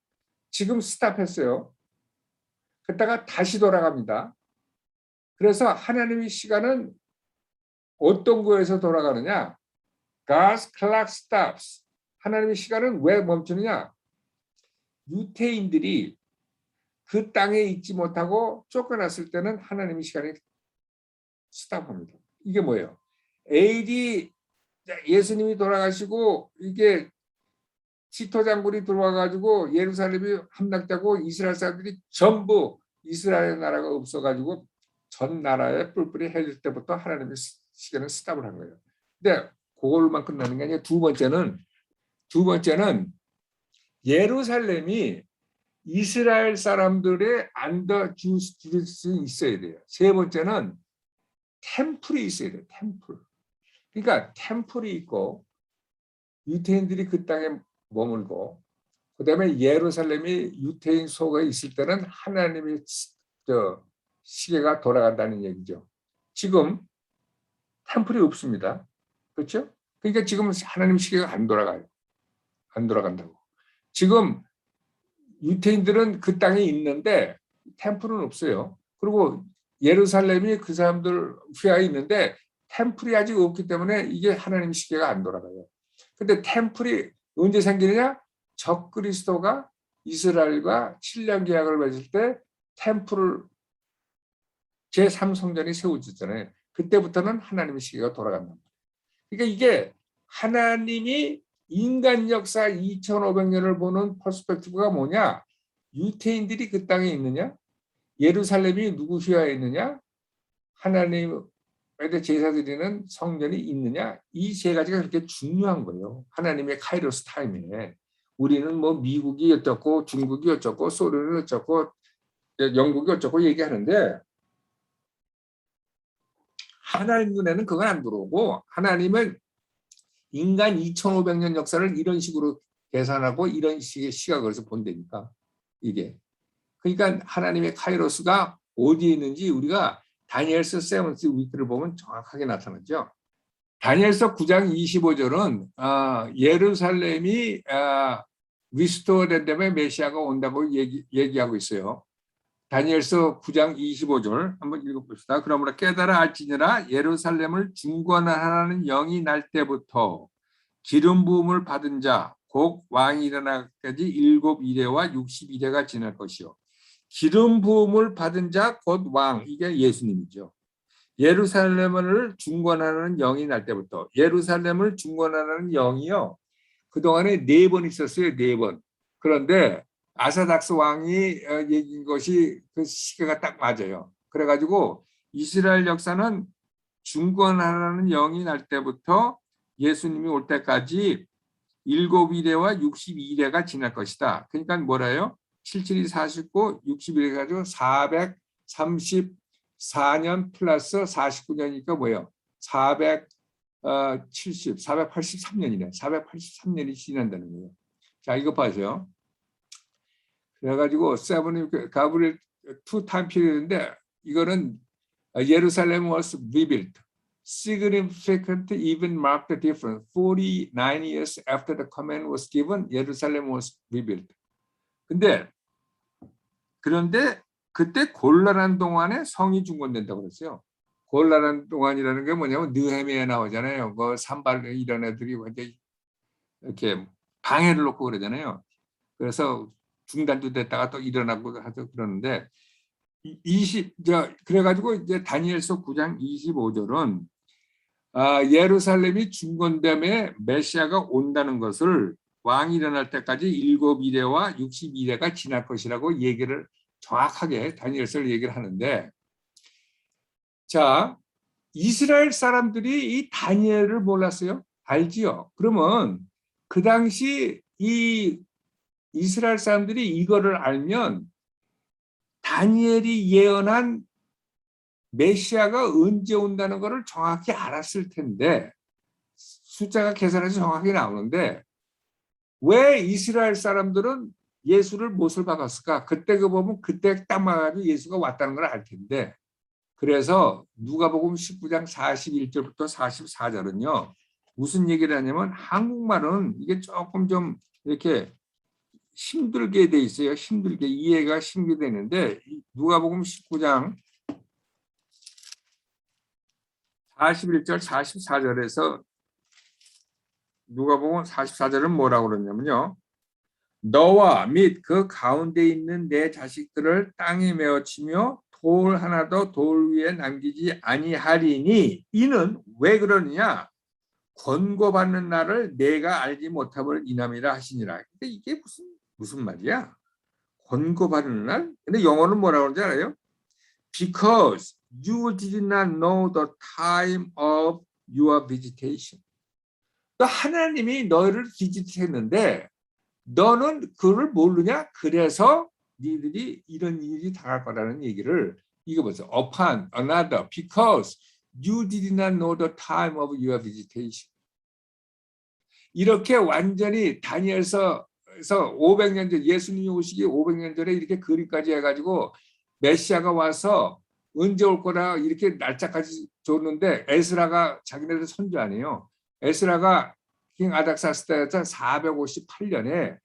지금 스탑했어요. 그랬다가 다시 돌아갑니다. 그래서 하나님의 시간은 어떤 거에서 돌아가느냐? God's clock stops. 하나님의 시간은 왜 멈추느냐? 유태인들이 그 땅에 있지 못하고 쫓겨났을 때는 하나님의 시간이 스탑합니다. 이게 뭐예요? AD 예수님이 돌아가시고 이게 티토 장군이 들어와가지고 예루살렘이 함락되고 이스라엘 사람들이 전부 이스라엘 나라가 없어가지고 전 나라에 뿔뿔이 헬릴 때부터 하나님의 시간을 스탑을 한 거예요. 근데 그걸만 끝나는 게 아니라 두 번째는 예루살렘이 이스라엘 사람들의 안더 주일 수 있어야 돼요. 세 번째는 템플이 있어야 돼요. 템플. 그러니까 템플이 있고 유태인들이 그 땅에 머물고 그다음에 예루살렘이 유태인 속에 있을 때는 하나님의 시계가 돌아간다는 얘기죠. 지금 템플이 없습니다. 그렇죠? 그러니까 지금 하나님 시계가 안 돌아가요. 안 돌아간다고. 지금 유태인들은 그 땅에 있는데 템플은 없어요. 그리고 예루살렘이 그 사람들 휘하에 있는데 템플이 아직 없기 때문에 이게 하나님 시계가 안 돌아가요. 근데 템플이 언제 생기느냐? 적그리스도가 이스라엘과 7년 계약을 맺을 때 템플을 제3성전이 세워졌잖아요. 그때부터는 하나님의 시계가 돌아간다. 그러니까 이게 하나님이 인간 역사 2500년을 보는 퍼스펙티브가 뭐냐? 유태인들이 그 땅에 있느냐? 예루살렘이 누구 휘하에 있느냐? 하나님에 대해 제사 드리는 성전이 있느냐? 이 세 가지가 그렇게 중요한 거예요. 하나님의 카이로스 타임에. 우리는 뭐 미국이 어쩌고 중국이 어쩌고 소련이 어쩌고 영국이 어쩌고 얘기하는데 하나님 눈에는 그건 안 들어오고 하나님은 인간 2500년 역사를 이런 식으로 계산하고 이런 식의 시각으로서 본다니까 이게. 그러니까 하나님의 카이로스가 어디에 있는지 우리가 다니엘서 7th 위크를 보면 정확하게 나타나죠. 다니엘서 9장 25절은 예루살렘이 리스토어 된 다음에 메시아가 온다고 얘기하고 있어요. 다니엘서 9장 25절 한번 읽어봅시다. 그러므로 깨달아 알지니라 예루살렘을 중건하라는 영이 날 때부터 기름 부음을 받은 자 곧 왕이 일어나기까지 7이레와 62레가 지날 것이요. 기름 부음을 받은 자 곧 왕, 이게 예수님이죠. 예루살렘을 중건하는 영이 날 때부터. 예루살렘을 중건하는 영이요. 그동안에 4번 있었어요. 4번. 그런데 아사닥스 왕이 얘기한 것이 그 시기가 딱 맞아요. 그래가지고 이스라엘 역사는 중건하라는 영이 날 때부터 예수님이 올 때까지 7이레와 62이레가 지날 것이다. 그러니까 뭐라요? 77이 49, 61이 가지고 434년 플러스 49년이니까 뭐예요? 483년이네. 483년이 지난다는 거예요. 자, 이거 봐세요. 그래가지고 세븐이 가브리엘 투 타임 피리드인데 이거는 예루살렘 was rebuilt. Significant even marked the difference. 49 years after the command was given, Jerusalem was rebuilt. 그런데 그때 곤란한 동안에 성이 중건된다고 그랬어요. 곤란한 동안이라는 게 뭐냐면 느헤미야 나오잖아요. 그 산발 이런 애들이 완전히 이렇게 방해를 놓고 그러잖아요. 그래서 중단도 됐다가 또 일어나고 하죠. 그러는데 그래가지고 이제 다니엘서 9장 25절은 예루살렘이 중건됨에 메시아가 온다는 것을 왕이 일어날 때까지 7이래와 62이래가 지날 것이라고 얘기를 정확하게 다니엘서를 얘기를 하는데, 자, 이스라엘 사람들이 이 다니엘을 몰랐어요? 알지요? 그러면 그 당시 이 이스라엘 사람들이 이거를 알면 다니엘이 예언한 메시아가 언제 온다는 것을 정확히 알았을 텐데, 숫자가 계산해서 정확히 나오는데 왜 이스라엘 사람들은 예수를 못을 박았을까? 그때 그 보면 그때 딱 맞아가지고 예수가 왔다는 걸 알 텐데, 그래서 누가복음 19장 41절부터 44절은요 무슨 얘기를 하냐면, 한국말은 이게 조금 좀 이렇게 힘들게 돼 있어요. 힘들게 이해가 힘들게 되는데, 누가복음 19장 41절 44절에서 누가복음 44절은 뭐라고 그러냐면요, 너와 및 그 가운데 있는 내 자식들을 땅에 메어치며 돌 하나도 돌 위에 남기지 아니하리니, 이는 왜 그러느냐, 권고받는 날을 내가 알지 못함을 이남이라 하시니라. 근데 이게 무슨 말이야? 권고받는 날? 근데 영어는 뭐라고 그러는지 알아요? Because you did not know the time of your visitation. 또 하나님이 너를 비짓했는데 너는 그를 모르냐? 그래서 니들이 이런 일이 당할 거라는 얘기를, 이거 보세요. Upon another, because you did not know the time of your visitation. 이렇게 완전히 다니엘서 500년 전, 예수님이 오시기 500년 전에 이렇게 그림까지 해가지고 메시아가 와서 언제 올 거라 이렇게 날짜까지 줬는데, 에스라가 자기네들 선조 아니에요. 에스라가 킹 아닥사스 때였죠. 458년에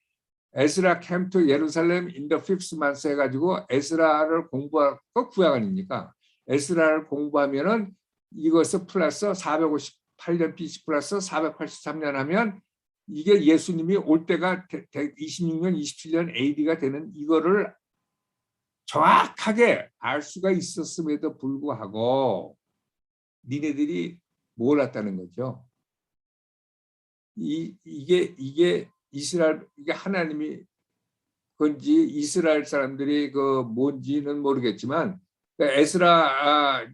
에스라 캠 투 예루살렘 인 더 픽스 만스 해가지고 에스라를 공부하고 구약 아닙니까? 에스라를 공부하면은 이것을 플러스 458년 BC 플러스 483년 하면 이게 예수님이 올 때가 26년 27년 AD가 되는, 이거를 정확하게 알 수가 있었음에도 불구하고 니네들이 몰랐다는 거죠. 이게 이스라엘, 이게 하나님이 건지 이스라엘 사람들이 그 뭔지는 모르겠지만, 에스라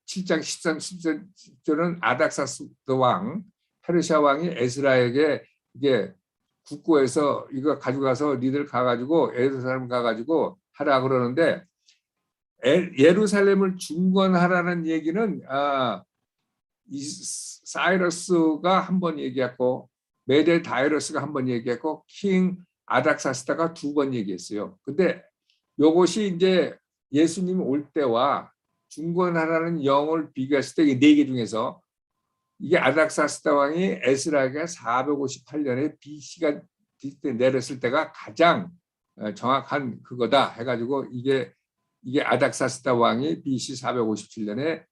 7장 13, 14절은 아닥사스 왕, 페르시아 왕이 에스라에게 이게 국고에서 이거 가져가서 니들 가가지고 예루살렘 가가지고 하라 그러는데, 예루살렘을 중건하라는 얘기는 사이러스가 한 번 얘기했고, 메데 다이러스가 한 번 얘기했고, 킹 아닥사스다가 2번 얘기했어요. 근데 요것이 이제 예수님 올 때와 중건하라는 영을 비교했을 때 이 4개 중에서 이게 아닥사스다 왕이 에스라에게 458년에 BC가 내렸을 때가 가장 정확한 그거다 해가지고, 이게 아닥사스다 왕이 BC 457년에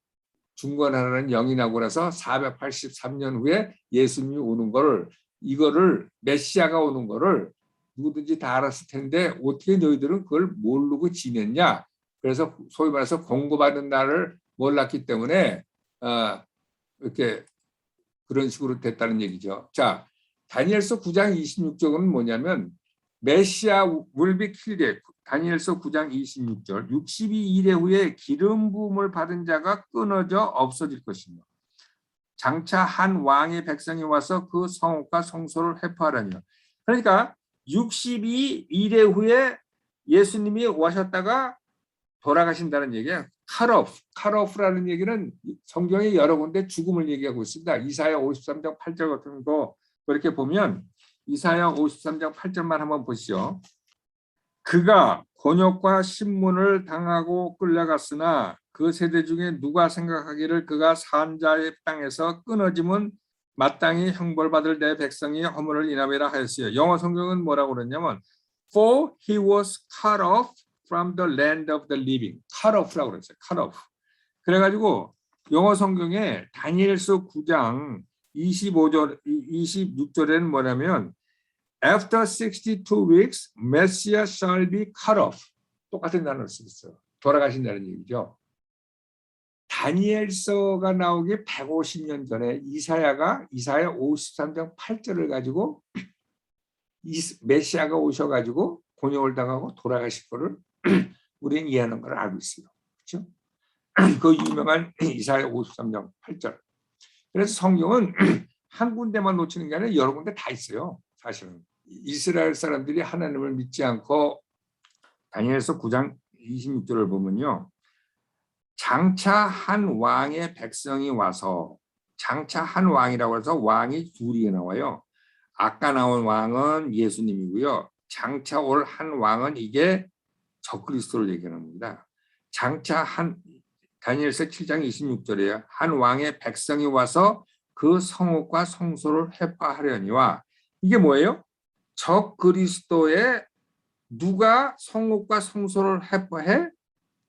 중건하라는 영이 나고 나서 483년 후에 예수님이 오는 거를, 이거를 메시아가 오는 거를 누구든지 다 알았을 텐데 어떻게 너희들은 그걸 모르고 지냈냐? 그래서 소위 말해서 공고받는 날을 몰랐기 때문에 이렇게 그런 식으로 됐다는 얘기죠. 자, 다니엘서 9장 26절은 뭐냐면, 메시아 will be killed. 다니엘서 9장 26절, 62일의 후에 기름 부음을 받은 자가 끊어져 없어질 것이며, 장차 한 왕의 백성이 와서 그 성읍과 성소를 회포하라니요. 그러니까 62일의 후에 예수님이 오셨다가 돌아가신다는 얘기예요. cut off라는 얘기는 성경에 여러 군데 죽음을 얘기하고 있습니다. 이사야 53장 8절 같은 거 그렇게 보면, 이사야 53장 8절만 한번 보시죠. 그가 곤욕과 신문을 당하고 끌려갔으나 그 세대 중에 누가 생각하기를 그가 산 자의 땅에서 끊어짐은 마땅히 형벌받을 내 백성이 허물을 인함이라 하였어요. 영어 성경은 뭐라고 그랬냐면 For he was cut off from the land of the living. cut off라고 그랬어요. cut off. 그래가지고 영어 성경에 다니엘서 9장 25절, 26절에는 뭐냐면 After 62 weeks, Messiah shall be cut off. 똑같은 단어를 쓰겠어요. 돌아가신다는 얘기죠. 다니엘서가 나오기 150년 전에 이사야 53장 8절을 가지고 메시아가 오셔가지고 곤욕을 당하고 돌아가실 거를 우리는 이해하는 걸 알고 있어요. 그렇죠? 그 유명한 이사야 53장 8절. 그래서 성경은 한 군데만 놓치는 게 아니라 여러 군데 다 있어요. 사실은 이스라엘 사람들이 하나님을 믿지 않고 다니엘서 9장 26절을 보면요. 장차 한 왕의 백성이 와서, 장차 한 왕이라고 해서 왕이 둘이 나와요. 아까 나온 왕은 예수님이고요. 장차 올 한 왕은 이게 적그리스도를 얘기하는 겁니다. 장차 한, 다니엘서 7장 26절이에요. 한 왕의 백성이 와서 그 성읍과 성소를 회파하려니와, 이게 뭐예요? 적그리스도의 누가 성읍과 성소를 회파해?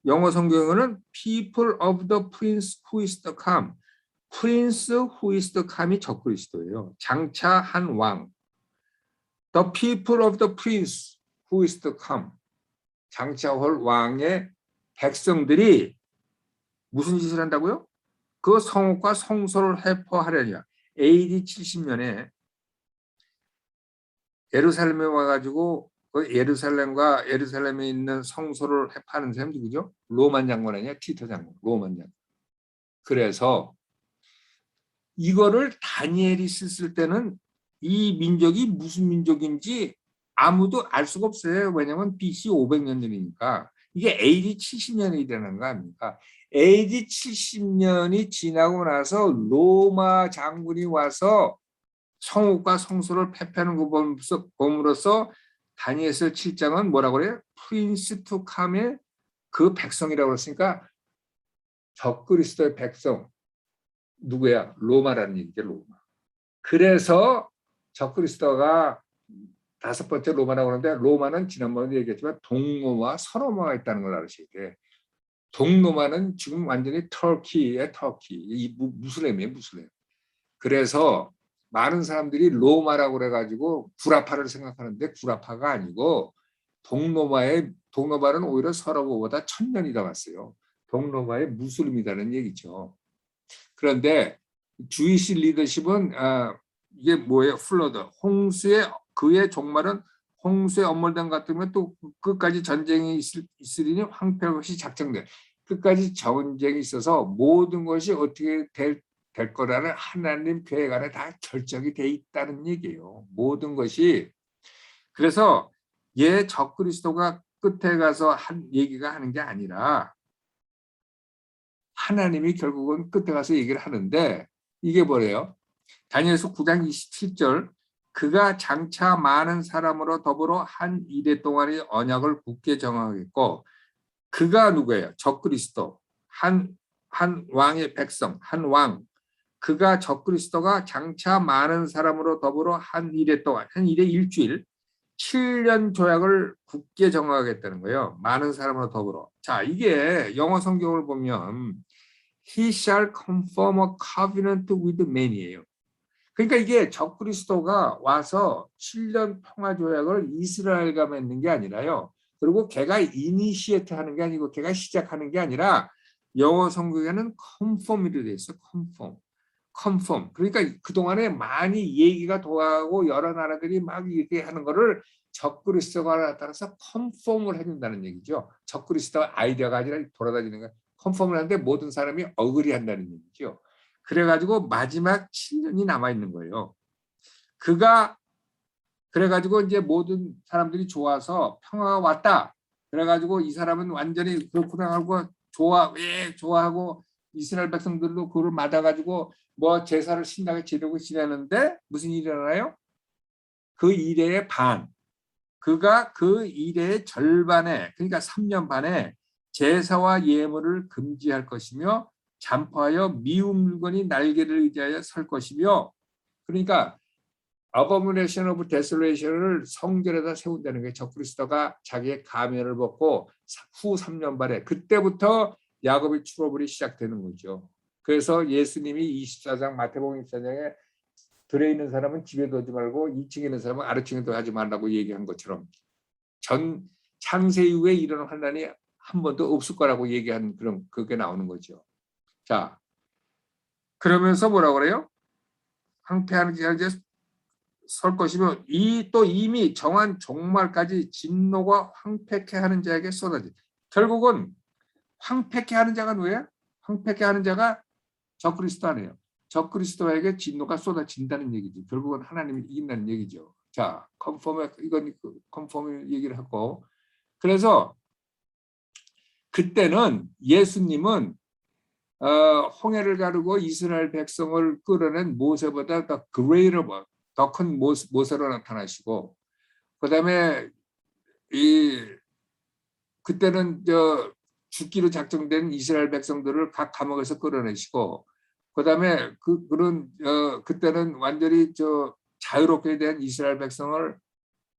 영어 성경에는 people of the prince who is to come. prince who is to come이 적그리스도예요. 장차 한 왕. the people of the prince who is to come. 장차 올 왕의 백성들이 무슨 짓을 한다고요? 그 성읍과 성소를 회포하려냐. AD 70년에 예루살렘에 와가지고 그 예루살렘과 예루살렘에 있는 성소를 회파하는 사람이 누구죠? 로만 장군 아니야? 티토 장군. 로만 장군. 그래서 이거를 다니엘이 썼을 때는 이 민족이 무슨 민족인지 아무도 알 수가 없어요. 왜냐하면 BC 500년 전이니까. 이게 AD 70년이 되는 거 아닙니까? AD 70년이 지나고 나서 로마 장군이 와서 성읍과 성소를 폐폐하는 거 봄으로써 다니엘서 7장은 뭐라고 그래요? 프린스 투 캄의 그 백성이라고 그랬으니까 적그리스도의 백성 누구야? 로마라는 얘기죠. 로마. 그래서 적그리스도가 다섯 번째 로마라고 하는데 로마는 지난번에 얘기했지만 동로마 서로마가 있다는 걸 아셔야 돼. 동로마는 지금 완전히 터키의 터키. 이 무슬림이에요. 무슬림. 그래서 많은 사람들이 로마라고 그래가지고 구라파를 생각하는데 구라파가 아니고 동로마는 오히려 서로보다 1000년이 더 갔어요. 동로마의 무슬림이라는 얘기죠. 그런데 주이시 리더십은 이게 뭐예요? 플러드. 홍수의 그의 종말은 홍수의 엄몰당 같으면 또 끝까지 전쟁이 있으리니 황폐할 것이 작정돼. 끝까지 전쟁이 있어서 모든 것이 어떻게 될 거라는 하나님 계획 안에 다 결정이 돼 있다는 얘기예요. 모든 것이. 그래서 적그리스도가 끝에 가서 한 얘기가 하는 게 아니라 하나님이 결국은 끝에 가서 얘기를 하는데 이게 뭐래요? 다니엘서 9장 27절 그가 장차 많은 사람으로 더불어 한 이래 동안의 언약을 굳게 정하겠고 그가 누구예요? 적그리스도 한 왕의 백성 한 왕 그가 적그리스도가 장차 많은 사람으로 더불어 한 이래 동안 한 이래 일주일 7년 조약을 굳게 정하겠다는 거예요. 많은 사람으로 더불어. 자, 이게 영어 성경을 보면 He shall conform a covenant with man이에요. 그러니까 이게 적그리스도가 와서 7년 평화조약을 이스라엘과 맺는 게 아니라요. 그리고 걔가 이니시에이트 하는 게 아니고 걔가 시작하는 게 아니라 영어 성경에는 conform이라고 돼 있어. conform. 그러니까 그동안에 많이 얘기가 도하고 여러 나라들이 막 얘기하는 거를 적그리스도가 나타나서 컨펌을 해준다는 얘기죠. 적그리스도가 아이디어가 아니라 돌아다니는 거야. 컨펌을 하는데 모든 사람이 어그리 한다는 얘기죠. 그래가지고 마지막 7년이 남아있는 거예요. 그래가지고 이제 모든 사람들이 좋아서 평화가 왔다. 그래가지고 이 사람은 완전히 그렇구나 하고 좋아하고 이스라엘 백성들도 그걸 맞아가지고 뭐 제사를 신나게 지내고 지내는데 무슨 일이 일어나요? 그 일의 반. 그가 그 일의 절반에 그러니까 3년 반에 제사와 예물을 금지할 것이며 잠포하여 미운 물건이 날개를 의지하여 설 것이며 그러니까 abomination of desolation을 성전에다 세운다는 게 적그리스도가 자기의 가면을 벗고 후 3년 반에 그때부터 야곱의 트러블이 시작되는 거죠. 그래서 예수님이 24장 마태복음 24장에 들에 있는 사람은 집에 두지 말고 2층에 있는 사람은 아래층에 두지 말라고 얘기한 것처럼 전 창세 이후에 이런 환난이 한 번도 없을 거라고 얘기한 그게 나오는 거죠. 자, 그러면서 뭐라고 그래요? 황폐하는 게 이제 설 것이며 이 또 이미 정한 종말까지 진노가 황폐케 하는 자에게 쏟아지. 결국은 황폐케 하는 자가 누구예요? 황폐케 하는 자가 적그리스도 아니에요. 적그리스도에게 진노가 쏟아진다는 얘기죠. 결국은 하나님이 이긴다는 얘기죠. 자, 이건 컨펌 얘기를 하고, 그래서 그때는 예수님은 홍해를 가르고 이스라엘 백성을 끌어낸 모세보다 더 큰 모세로 나타나시고, 그다음에 그때는 죽기로 작정된 이스라엘 백성들을 각 감옥에서 끌어내시고, 그다음에 그때는 완전히 자유롭게 된 이스라엘 백성을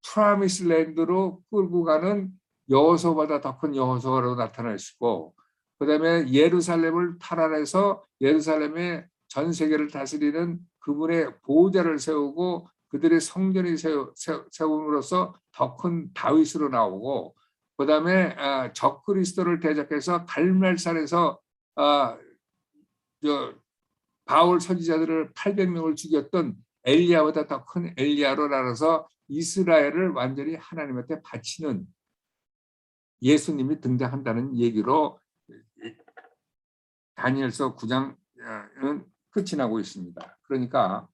프라미스랜드로 끌고 가는 여호수아보다 더 큰 여호수아로 나타나시고, 그다음에 예루살렘을 탈환해서 예루살렘의 전 세계를 다스리는 그분의 보호자를 세우고 그들의 성전이 세움으로써 더 큰 다윗으로 나오고, 그다음에 적그리스도를 대적해서 갈멜산에서 바울 선지자들을 800명을 죽였던 엘리야보다 더 큰 엘리야로 나눠서 이스라엘을 완전히 하나님한테 바치는 예수님이 등장한다는 얘기로 다니엘서 9장은 끝이 나고 있습니다. 그러니까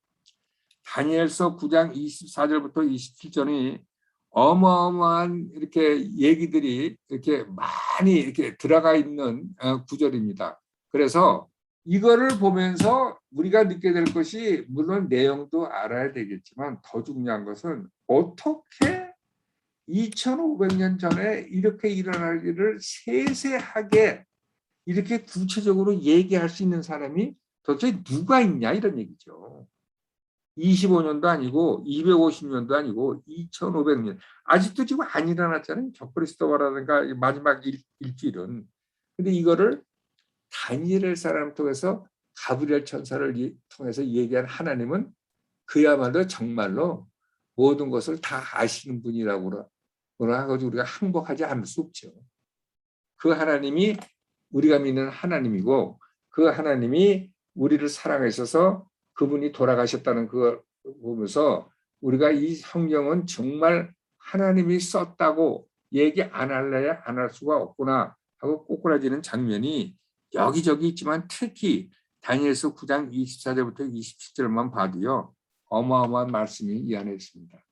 다니엘서 9장 24절부터 27절이 어마어마한 이렇게 얘기들이 이렇게 많이 이렇게 들어가 있는 구절입니다. 그래서 이거를 보면서 우리가 느끼게 될 것이, 물론 내용도 알아야 되겠지만 더 중요한 것은 어떻게 2500년 전에 이렇게 일어날 일을 세세하게 이렇게 구체적으로 얘기할 수 있는 사람이 도대체 누가 있냐, 이런 얘기죠. 25년도 아니고 250년도 아니고 2500년. 아직도 지금 안 일어났잖아요. 적그리스도라든가 마지막 일주일은. 근데 이거를 다니엘 사람을 통해서 가브리엘 천사를 통해서 얘기한 하나님은 그야말로 정말로 모든 것을 다 아시는 분이라고 하고 우리가 항복하지 않을 수 없죠. 그 하나님이 우리가 믿는 하나님이고, 그 하나님이 우리를 사랑하셔서 그분이 돌아가셨다는 걸 보면서 우리가 이 성경은 정말 하나님이 썼다고 얘기 안 할래야 안 할 수가 없구나 하고 꼬꾸라지는 장면이 여기저기 있지만, 특히 다니엘서 9장 24절부터 27절만 봐도요 어마어마한 말씀이 이 안에 있습니다.